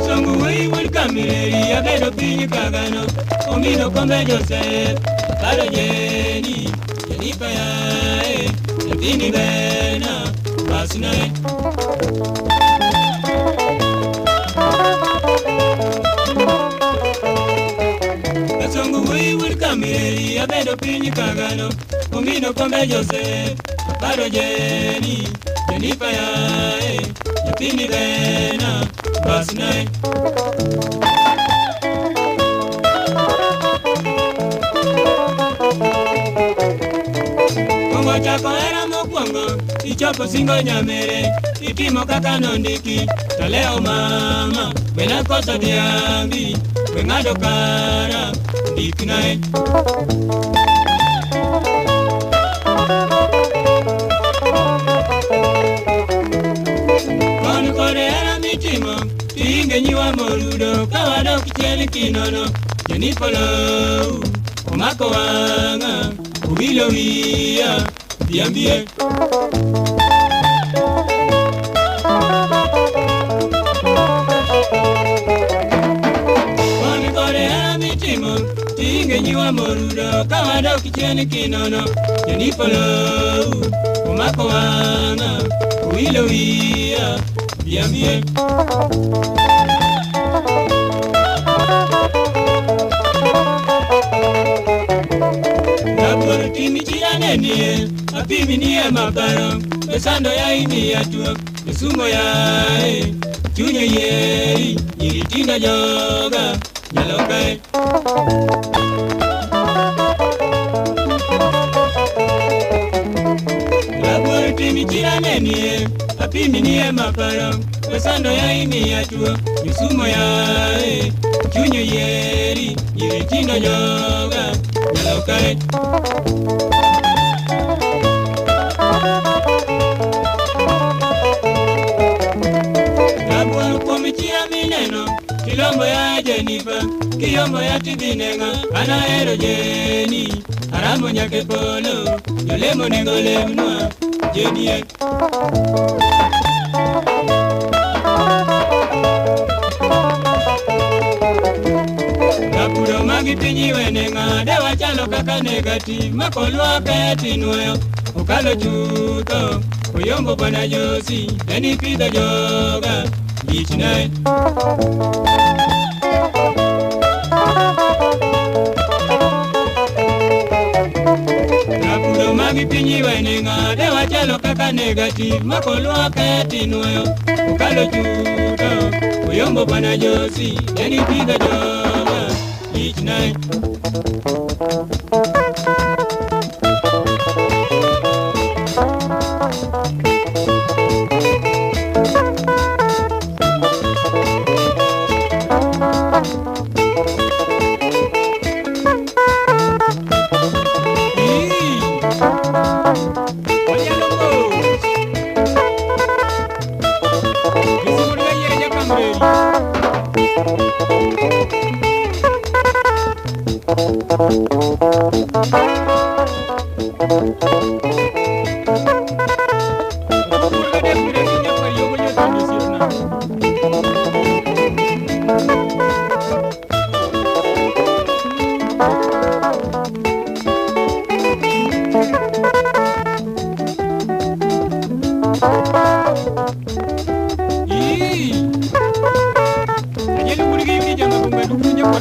Songu wei wul kamiri abedo pinyi kagano omino kombe Joseph Kalo Jeni Jenipa ya Jatini bena Basinae Songu wei wul kamiri abedo pinyi kagano omino kombe Joseph Kalo Jeni Jenipa ya Jatini bena Basinae Kongo chako era mokwongo ichopo singo nyamere itimo kaka nondiki to leo mama wena kosa diambi wengado kara ndiknae Koni kore era mitimo Tinge nyiwa morudo Kawado kicheli kinono Jenipolo Omako wanga Ubilo wia Biambie Koni kore era mitimo Tinge nyiwa morudo Kawado kicheli kinono Jenipolo Omako wanga Ubilo wia Biambie Naboro timi chirane niye Apimi niye mabaro Besando ya ini ya tuo Besumo ya Chunye yeri Yiritinda joga Yalokae Naboro timi chirane niye Apimi niye maparo Besando ya ini ya tuo Besumo ya Chunye yeri Yiritinda joga Yalokae Nabuwa kumichia mineno Kilombo ya Jenifa Kiyombo ya Tibinenga Anaero Jeni Aramo nyake polo Yolemo nengole mnua Jenie Napuro magi pinyi wenenga Dewa chalo kaka negati Makolwa keti nueo Ukalo chuto Uyombo pana Josi Deni pida joga Ichinae Napuro magi pinyi wenenga Dewa chalo kaka negati Makolwa keti nueo Ukalo chuto Uyombo pana Josi Deni pida joga Ichinae Ajelu kurigi yuri jama kumbe dukunya kwa